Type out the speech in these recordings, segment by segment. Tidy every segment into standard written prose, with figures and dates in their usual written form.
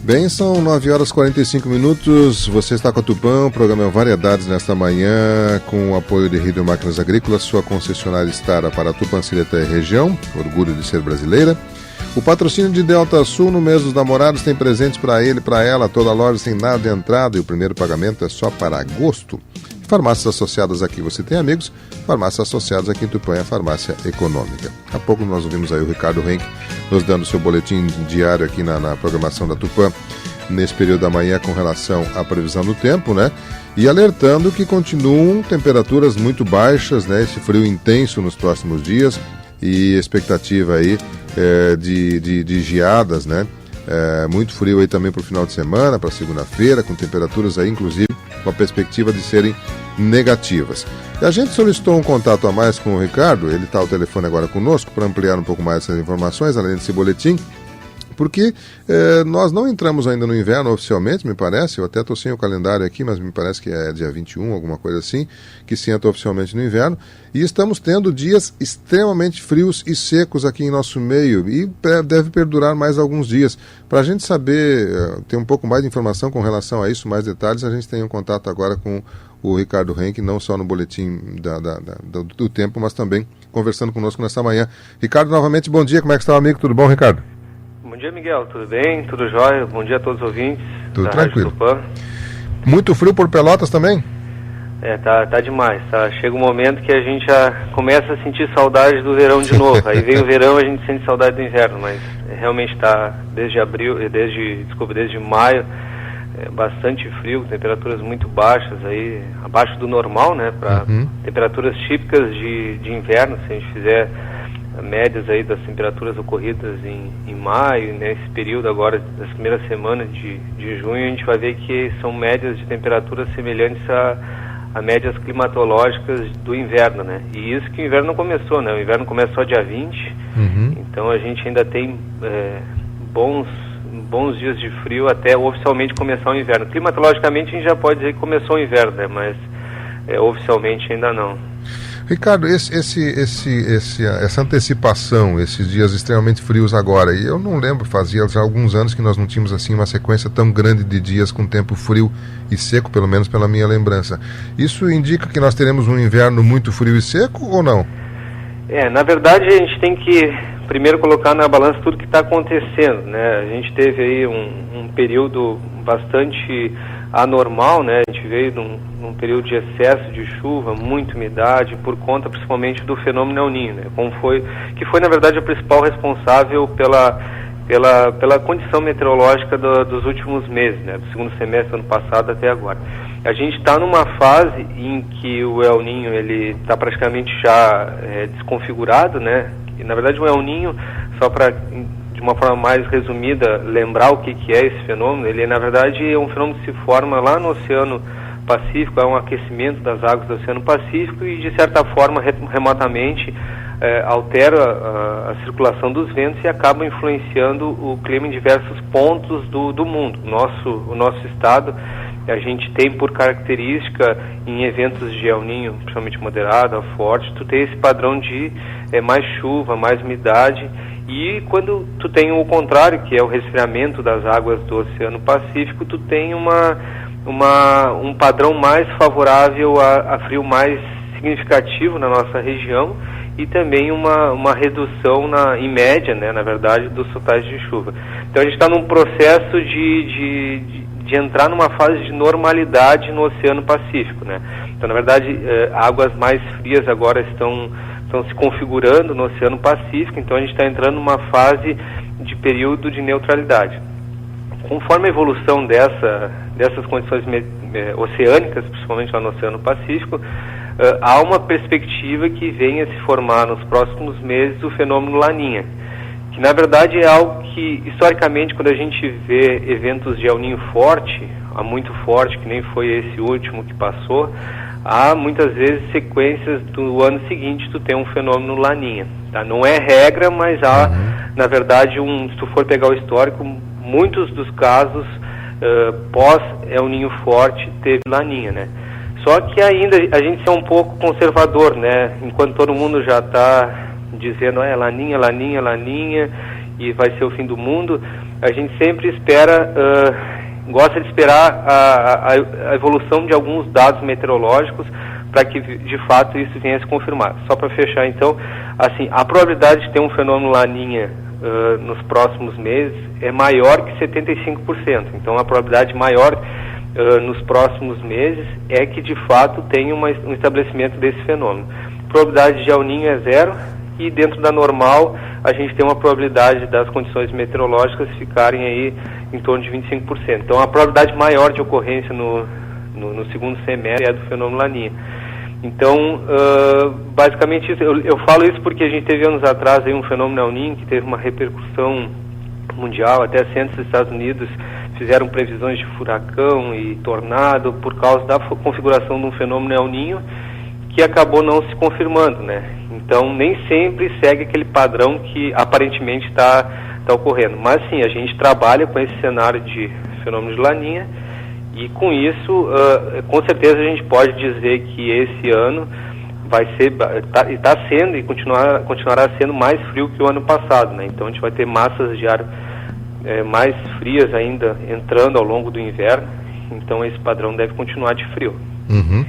Bem, são 9 horas e 45 minutos, você está com a Tupã, o programa é Variedades nesta manhã, com o apoio de Rio Máquinas Agrícolas, sua concessionária Estara para a Tupancireta e região, orgulho de ser brasileira. O patrocínio de Delta Sul no mês dos namorados tem presentes para ele e para ela, toda loja sem nada de entrada e o primeiro pagamento é só para agosto. Farmácias associadas aqui, você tem amigos? Farmácias associadas aqui em Tupã é a Farmácia Econômica. Há pouco nós ouvimos aí o Ricardo Henke nos dando seu boletim diário aqui na programação da Tupã, nesse período da manhã com relação à previsão do tempo, né? E alertando que continuam temperaturas muito baixas, né? Esse frio intenso nos próximos dias e expectativa aí de geadas, né? Muito frio aí também para o final de semana, para segunda-feira, com temperaturas aí, inclusive, com a perspectiva de serem negativas. E a gente solicitou um contato a mais com o Ricardo, ele está ao telefone agora conosco, para ampliar um pouco mais essas informações, além desse boletim, porque nós não entramos ainda no inverno oficialmente, me parece, eu até estou sem o calendário aqui, mas me parece que é dia 21, alguma coisa assim, que se entra oficialmente no inverno, e estamos tendo dias extremamente frios e secos aqui em nosso meio, e deve perdurar mais alguns dias. Para a gente saber, ter um pouco mais de informação com relação a isso, mais detalhes, a gente tem um contato agora com o Ricardo Henke, não só no boletim do tempo, mas também conversando conosco nessa manhã. Ricardo, novamente, bom dia, como é que está o amigo? Tudo bom, Ricardo? Bom dia, Miguel, tudo bem? Tudo jóia? Bom dia a todos os ouvintes. Tudo tranquilo. Muito frio por Pelotas também? Tá demais, tá? Chega um momento que a gente já começa a sentir saudade do verão de novo. Aí vem o verão, a gente sente saudade do inverno, mas realmente tá desde maio, bastante frio, temperaturas muito baixas aí, abaixo do normal, né? Para temperaturas típicas de inverno, se a gente fizer médias aí das temperaturas ocorridas em maio, nesse período agora das primeiras semanas de junho, a gente vai ver que são médias de temperaturas semelhantes a médias climatológicas do inverno, né? E isso que o inverno não começou, né? O inverno começa só dia 20, então a gente ainda tem bons dias de frio até oficialmente começar o inverno. Climatologicamente a gente já pode dizer que começou o inverno, né? Mas oficialmente ainda não. Ricardo, essa antecipação, esses dias extremamente frios agora, e eu não lembro, fazia já alguns anos que nós não tínhamos assim uma sequência tão grande de dias com tempo frio e seco, pelo menos pela minha lembrança. Isso indica que nós teremos um inverno muito frio e seco ou não? Na verdade a gente tem que primeiro colocar na balança tudo que está acontecendo, né? A gente teve aí um período bastante anormal, né? A gente veio num período de excesso de chuva, muita umidade, por conta principalmente do fenômeno El Niño, né? Que foi na verdade o principal responsável pela condição meteorológica dos últimos meses, né? Do segundo semestre do ano passado até agora. A gente está numa fase em que o El Niño ele está praticamente já desconfigurado, né? E, na verdade o El Niño, só para de uma forma mais resumida lembrar o que é esse fenômeno, ele na verdade é um fenômeno que se forma lá no Oceano Pacífico, é um aquecimento das águas do Oceano Pacífico e de certa forma remotamente altera a circulação dos ventos e acaba influenciando o clima em diversos pontos do mundo. O nosso estado, a gente tem por característica em eventos de El Niño, principalmente moderado a forte, tu tem esse padrão de mais chuva, mais umidade, e quando tu tem o contrário, que é o resfriamento das águas do Oceano Pacífico, tu tem um padrão mais favorável a frio mais significativo na nossa região e também uma redução em média, né, na verdade, dos totais de chuva. Então a gente está num processo de entrar numa fase de normalidade no Oceano Pacífico, né? Então, na verdade, águas mais frias agora estão se configurando no Oceano Pacífico, então a gente está entrando numa fase de período de neutralidade. Conforme a evolução dessas condições oceânicas, principalmente lá no Oceano Pacífico, há uma perspectiva que venha se formar nos próximos meses o fenômeno Laninha, que na verdade é algo que, historicamente, quando a gente vê eventos de El Niño forte, muito forte, que nem foi esse último que passou, há muitas vezes sequências do ano seguinte tu tem um fenômeno Laninha, tá? Não é regra, mas há, na verdade, se tu for pegar o histórico, muitos dos casos pós El Niño forte teve Laninha, né? Só que ainda a gente é um pouco conservador, né? Enquanto todo mundo já está dizendo Laninha, Laninha, Laninha, e vai ser o fim do mundo, a gente sempre gosta de esperar a evolução de alguns dados meteorológicos para que de fato isso venha a se confirmar. Só para fechar então, assim, a probabilidade de ter um fenômeno Laninha nos próximos meses é maior que 75%. Então a probabilidade maior nos próximos meses é que de fato tenha um estabelecimento desse fenômeno. A probabilidade de El Niño é 0 e dentro da normal a gente tem uma probabilidade das condições meteorológicas ficarem aí em torno de 25%. Então a probabilidade maior de ocorrência no segundo semestre é do fenômeno Laninha. Então, basicamente isso, eu falo isso porque a gente teve anos atrás aí um fenômeno El Niño que teve uma repercussão mundial, até centros dos Estados Unidos fizeram previsões de furacão e tornado por causa da configuração de um fenômeno El Niño que acabou não se confirmando, né? Então, nem sempre segue aquele padrão que aparentemente está ocorrendo. Mas sim, a gente trabalha com esse cenário de fenômeno de Laninha e com isso, com certeza a gente pode dizer que esse ano vai ser, está sendo e continuará sendo mais frio que o ano passado, né? Então a gente vai ter massas de ar mais frias ainda entrando ao longo do inverno, então esse padrão deve continuar de frio. Uhum.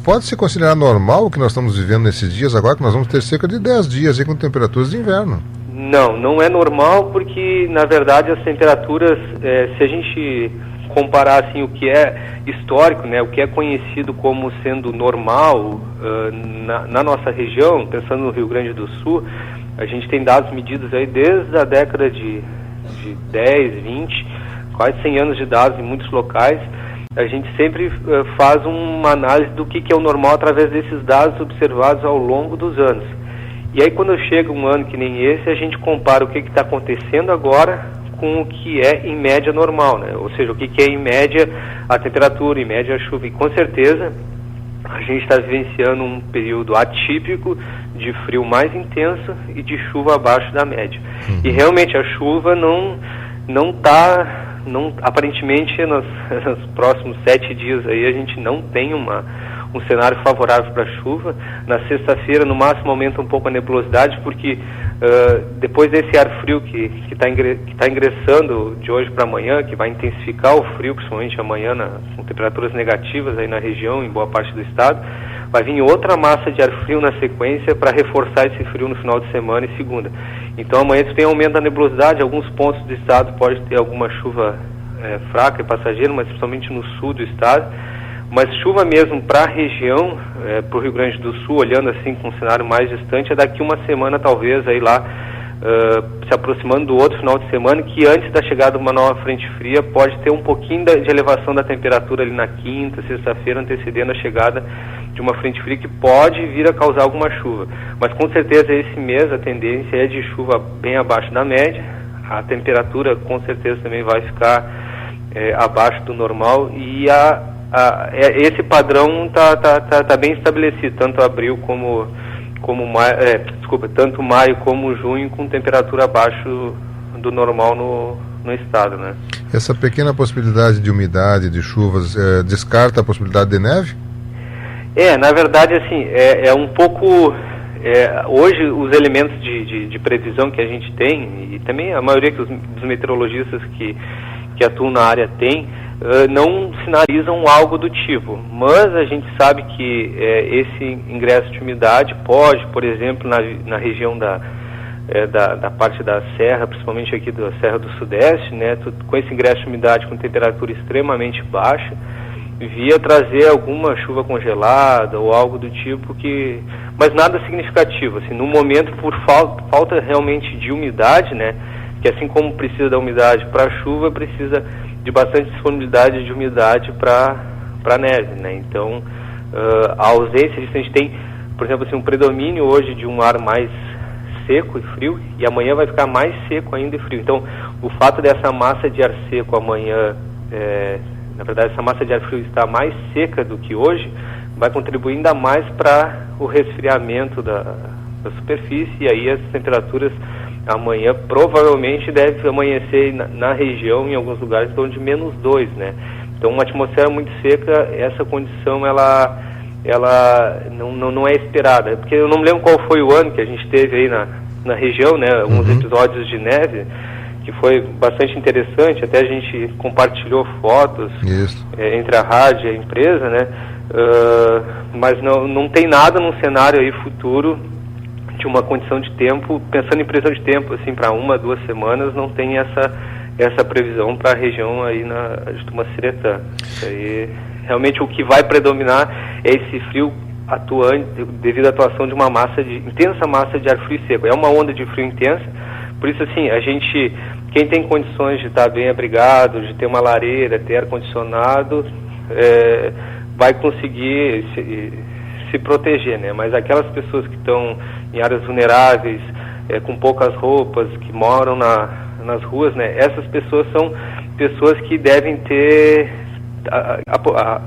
Pode-se considerar normal o que nós estamos vivendo nesses dias agora, que nós vamos ter cerca de 10 dias aí com temperaturas de inverno? Não é normal porque, na verdade, as temperaturas, se a gente comparar assim, o que é histórico, né, o que é conhecido como sendo normal na nossa região, pensando no Rio Grande do Sul, a gente tem dados medidos aí desde a década de 10, 20, quase 100 anos de dados em muitos locais. A gente sempre faz uma análise do que é o normal através desses dados observados ao longo dos anos. E aí quando chega um ano que nem esse, a gente compara o que está acontecendo agora com o que é em média normal, né? Ou seja, o que é em média a temperatura, em média a chuva. E com certeza a gente está vivenciando um período atípico de frio mais intenso e de chuva abaixo da média. E realmente a chuva aparentemente nos próximos 7 dias aí a gente não tem um cenário favorável para chuva. Na sexta-feira, no máximo, aumenta um pouco a nebulosidade, porque depois desse ar frio que está ingressando de hoje para amanhã, que vai intensificar o frio, principalmente amanhã, com temperaturas negativas aí na região, em boa parte do estado, vai vir outra massa de ar frio na sequência para reforçar esse frio no final de semana e segunda. Então amanhã tem aumento da nebulosidade, alguns pontos do estado pode ter alguma chuva fraca e passageira, mas principalmente no sul do estado. Mas chuva mesmo para a região, para o Rio Grande do Sul, olhando assim com um cenário mais distante, é daqui uma semana talvez, aí lá, se aproximando do outro final de semana, que antes da chegada de uma nova frente fria pode ter um pouquinho de elevação da temperatura ali na quinta, sexta-feira, antecedendo a chegada de uma frente fria que pode vir a causar alguma chuva. Mas com certeza esse mês a tendência é de chuva bem abaixo da média, a temperatura com certeza também vai ficar abaixo do normal e esse padrão tá bem estabelecido, tanto abril como maio, tanto maio como junho, com temperatura abaixo do normal no estado, né? Essa pequena possibilidade de umidade, de chuvas, descarta a possibilidade de neve? Na verdade, assim, é um pouco... hoje, os elementos de previsão que a gente tem, e também a maioria dos meteorologistas que atuam na área tem, não sinalizam algo do tipo, mas a gente sabe que esse ingresso de umidade pode, por exemplo, na região da parte da serra, principalmente aqui da Serra do Sudeste, né, com esse ingresso de umidade com temperatura extremamente baixa, via trazer alguma chuva congelada ou algo do tipo, mas nada significativo, assim, no momento, por falta realmente de umidade, né, que assim como precisa da umidade para a chuva, precisa de bastante disponibilidade de umidade para neve, né? Então, a ausência disso, a gente tem, por exemplo, assim, um predomínio hoje de um ar mais seco e frio, e amanhã vai ficar mais seco ainda e frio. Então, o fato dessa massa de ar seco amanhã, na verdade, essa massa de ar frio estar mais seca do que hoje, vai contribuir ainda mais para o resfriamento da superfície, e aí as temperaturas amanhã provavelmente deve amanhecer na região, em alguns lugares, em torno de -2, né? Então, uma atmosfera muito seca, essa condição, ela não é esperada. Porque eu não me lembro qual foi o ano que a gente teve aí na região, né, alguns episódios de neve, que foi bastante interessante, até a gente compartilhou fotos entre a rádio e a empresa, né, mas não tem nada num cenário aí futuro de uma condição de tempo, pensando em previsão de tempo, assim, para 1 a 2 semanas, não tem essa previsão para a região aí de Tupanciretã. Aí, realmente o que vai predominar é esse frio atuante, devido à atuação de uma intensa massa de ar frio e seco. É uma onda de frio intensa, por isso, assim, quem tem condições de estar bem abrigado, de ter uma lareira, ter ar-condicionado, vai conseguir se proteger, né? Mas aquelas pessoas que estão em áreas vulneráveis, com poucas roupas, que moram nas ruas, né? Essas pessoas são pessoas que devem ter,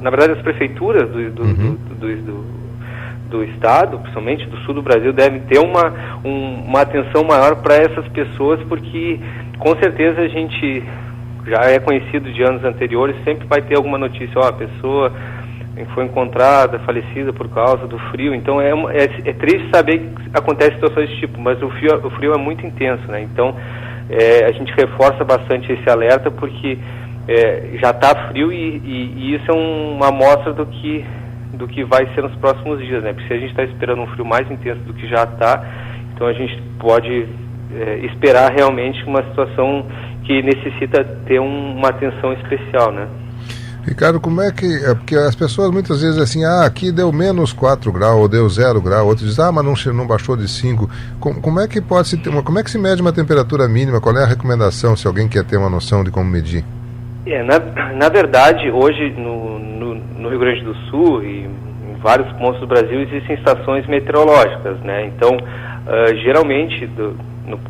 na verdade, as prefeituras do estado, principalmente do sul do Brasil, devem ter uma atenção maior para essas pessoas, porque com certeza a gente já é conhecido de anos anteriores, sempre vai ter alguma notícia, a pessoa foi encontrada, falecida por causa do frio. Então é triste saber que acontecem situações desse tipo, mas o frio é muito intenso, né? Então a gente reforça bastante esse alerta, porque já está frio e isso é uma amostra do que vai ser nos próximos dias, né? Porque se a gente está esperando um frio mais intenso do que já está, então a gente pode esperar realmente uma situação que necessita ter uma atenção especial, né? Ricardo, como é que... porque as pessoas muitas vezes assim, aqui deu menos 4 graus, ou deu 0 grau, outros dizem, mas não baixou de 5. Como é que como é que se mede uma temperatura mínima? Qual é a recomendação, se alguém quer ter uma noção de como medir? Na verdade, hoje no Rio Grande do Sul e em vários pontos do Brasil existem estações meteorológicas, né? Então, geralmente,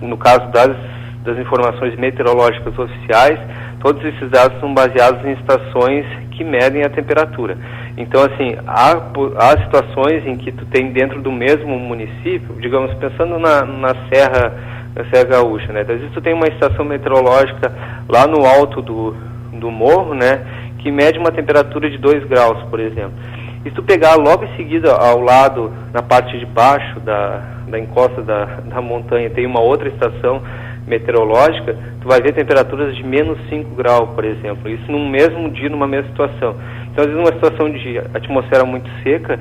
no caso das informações meteorológicas oficiais, todos esses dados são baseados em estações que medem a temperatura. Então, assim, há situações em que tu tem dentro do mesmo município, digamos, pensando na Serra Gaúcha, né? Às vezes tu tem uma estação meteorológica lá no alto do morro, né, que mede uma temperatura de 2 graus, por exemplo. E se tu pegar logo em seguida, ao lado, na parte de baixo da encosta da montanha, tem uma outra estação meteorológica, tu vai ver temperaturas de menos 5 graus, por exemplo. Isso num mesmo dia, numa mesma situação. Então, às vezes, numa situação de atmosfera muito seca,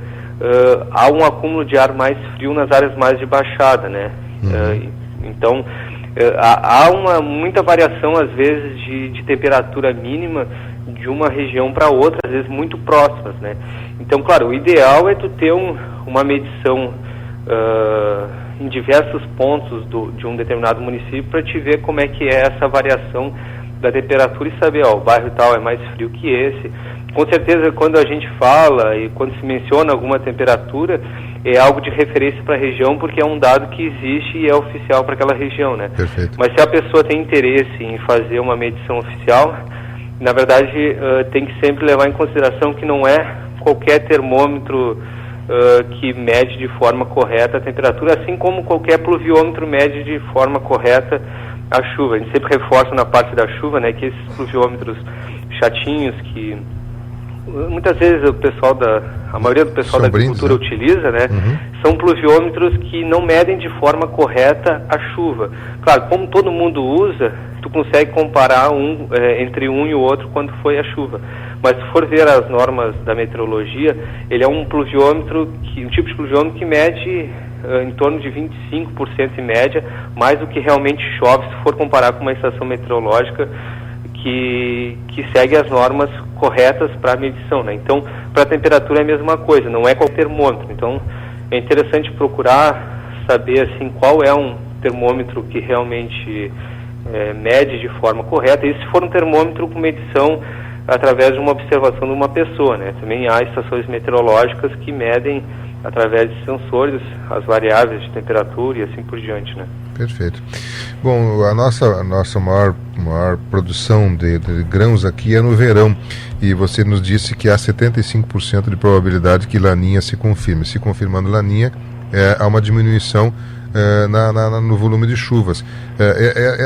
há um acúmulo de ar mais frio nas áreas mais de baixada, né? Então, há muita variação, às vezes, de temperatura mínima de uma região para outra, às vezes muito próximas, né? Então, claro, o ideal é tu ter uma medição em diversos pontos de um determinado município para te ver como é que é essa variação da temperatura e saber, o bairro tal é mais frio que esse. Com certeza, quando a gente fala e quando se menciona alguma temperatura, é algo de referência para a região, porque é um dado que existe e é oficial para aquela região, né? Perfeito. Mas se a pessoa tem interesse em fazer uma medição oficial, na verdade, tem que sempre levar em consideração que não é qualquer termômetro que mede de forma correta a temperatura, assim como qualquer pluviômetro mede de forma correta a chuva. A gente sempre reforça na parte da chuva, né, que esses pluviômetros chatinhos que muitas vezes a maioria do pessoal da agricultura utiliza, né, são pluviômetros que não medem de forma correta a chuva. Claro, como todo mundo usa, tu consegue comparar entre um e o outro quando foi a chuva. Mas se for ver as normas da meteorologia, ele é um pluviômetro, um tipo de pluviômetro que mede em torno de 25% em média, mais do que realmente chove, se for comparar com uma estação meteorológica que segue as normas corretas para a medição, né? Então, para a temperatura é a mesma coisa, não é qualquer termômetro. Então, é interessante procurar saber assim qual é um termômetro que realmente mede de forma correta. E se for um termômetro com medição através de uma observação de uma pessoa, né? Também há estações meteorológicas que medem através de sensores as variáveis de temperatura e assim por diante, né? Perfeito. Bom, a nossa maior produção de grãos aqui é no verão, e você nos disse que há 75% de probabilidade que Laninha se confirme. Se confirmando Laninha, há uma diminuição no volume de chuvas.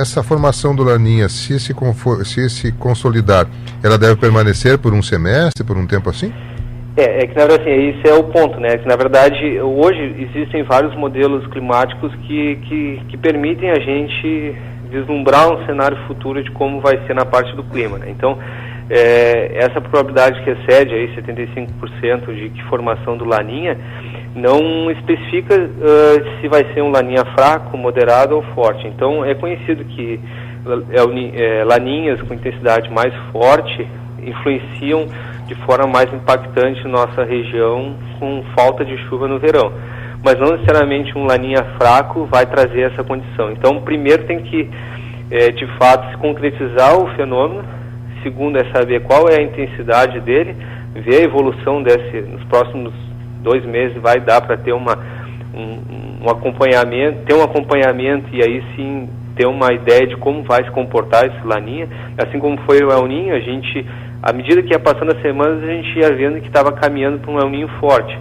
Essa formação do Laninha, se se consolidar, ela deve permanecer por um semestre, por um tempo assim? Que na verdade, assim, esse é o ponto, né? Que na verdade, hoje existem vários modelos climáticos que permitem a gente vislumbrar um cenário futuro de como vai ser na parte do clima, né? Então, essa probabilidade que excede aí 75% de formação do Laninha não especifica se vai ser um Laninha fraco, moderado ou forte. Então, é conhecido que Laninhas com intensidade mais forte influenciam de forma mais impactante nossa região com falta de chuva no verão. Mas não necessariamente um Laninha fraco vai trazer essa condição. Então, primeiro tem que, de fato, se concretizar o fenômeno. Segundo é saber qual é a intensidade dele, ver a evolução nos próximos 2 meses vai dar para ter um acompanhamento e aí sim ter uma ideia de como vai se comportar esse Laninha. Assim como foi o El Niño, à medida que ia passando as semanas, a gente ia vendo que estava caminhando para um El Niño forte.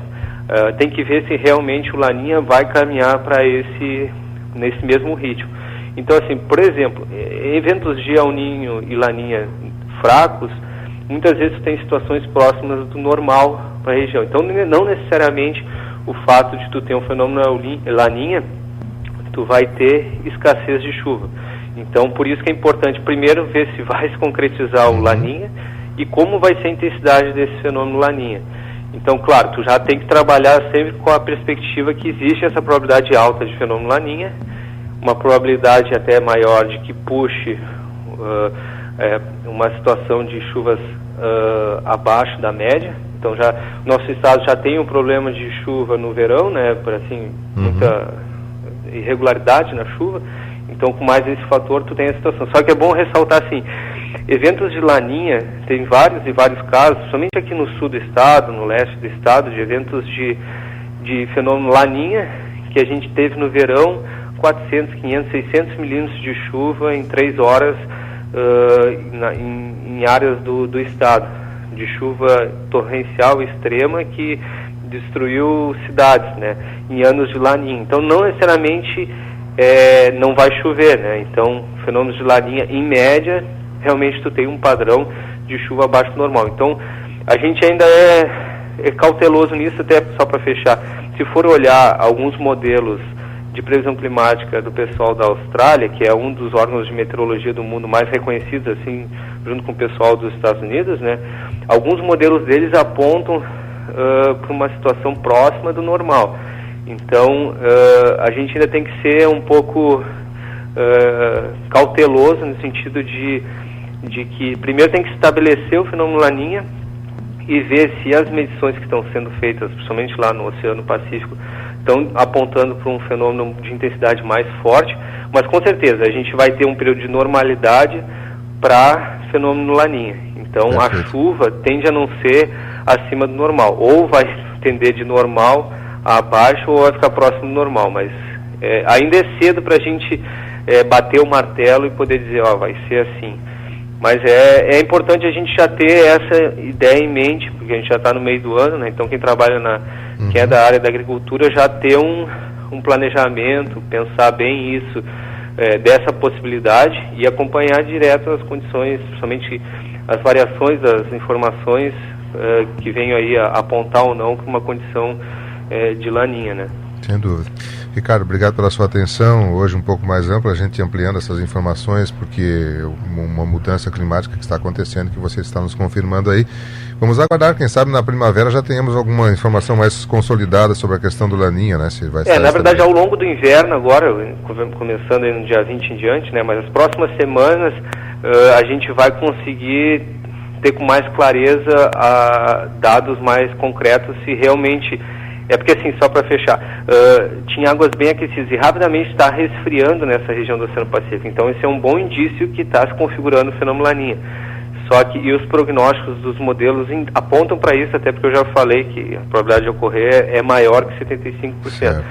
Tem que ver se realmente o Laninha vai caminhar para nesse mesmo ritmo. Então, assim, por exemplo, eventos de El Niño e Laninha fracos, muitas vezes tem situações próximas do normal para a região. Então, não necessariamente o fato de tu ter um fenômeno Laninha, tu vai ter escassez de chuva. Então, por isso que é importante primeiro ver se vai se concretizar o Laninha e como vai ser a intensidade desse fenômeno Laninha. Então, claro, tu já tem que trabalhar sempre com a perspectiva que existe essa probabilidade alta de fenômeno Laninha, uma probabilidade até maior de que puxe uma situação de chuvas abaixo da média. Então, nosso estado já tem um problema de chuva no verão, né, por assim, muita irregularidade na chuva. Então, com mais esse fator, tu tem a situação. Só que é bom ressaltar, assim, eventos de Laninha, tem vários e vários casos, principalmente aqui no sul do estado, no leste do estado, de eventos de fenômeno Laninha, que a gente teve no verão 400, 500, 600 milímetros de chuva em 3 horas em áreas do estado, de chuva torrencial extrema que destruiu cidades, né, em anos de Laninha. Então, não necessariamente não vai chover, né? Então, fenômenos de Laninha, em média, realmente tu tem um padrão de chuva abaixo do normal. Então, a gente ainda é cauteloso nisso, até só para fechar. Se for olhar alguns modelos de previsão climática do pessoal da Austrália, que é um dos órgãos de meteorologia do mundo mais reconhecidos, assim, junto com o pessoal dos Estados Unidos, né? Alguns modelos deles apontam para uma situação próxima do normal. Então, a gente ainda tem que ser um pouco cauteloso no sentido de que primeiro tem que estabelecer o fenômeno Laninha e ver se as medições que estão sendo feitas, principalmente lá no Oceano Pacífico, estão apontando para um fenômeno de intensidade mais forte, mas com certeza a gente vai ter um período de normalidade para fenômeno Laninha. Então, a chuva tende a não ser acima do normal, ou vai tender de normal a abaixo ou vai ficar próximo do normal, mas ainda é cedo para a gente bater o martelo e poder dizer, vai ser assim. Mas é importante a gente já ter essa ideia em mente, porque a gente já está no meio do ano, né? Então quem trabalha quem é da área da agricultura já ter um planejamento, pensar bem isso, dessa possibilidade e acompanhar direto as condições, principalmente as variações das informações que venham aí a apontar ou não para uma condição de Laninha, né? Sem dúvida. Ricardo, obrigado pela sua atenção. Hoje um pouco mais ampla, a gente ampliando essas informações, porque uma mudança climática que está acontecendo, que você está nos confirmando aí. Vamos aguardar, quem sabe na primavera já tenhamos alguma informação mais consolidada sobre a questão do Laninha, né? Se vai na verdade, ao longo do inverno agora, começando aí no dia 20 em diante, né? Mas as próximas semanas a gente vai conseguir ter com mais clareza dados mais concretos se realmente... porque assim, só para fechar, tinha águas bem aquecidas e rapidamente está resfriando nessa região do Oceano Pacífico. Então esse é um bom indício que está se configurando o fenômeno Laninha. Só que os prognósticos dos modelos apontam para isso, até porque eu já falei que a probabilidade de ocorrer é maior que 75%. Certo.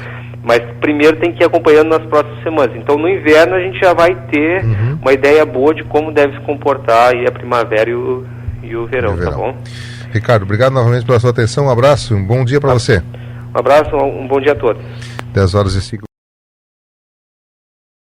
Mas primeiro tem que ir acompanhando nas próximas semanas. Então no inverno a gente já vai ter uma ideia boa de como deve se comportar aí a primavera e o verão, tá bom? Ricardo, obrigado novamente pela sua atenção, um abraço, um bom dia para você. Um abraço, um bom dia a todos. 10 horas e 5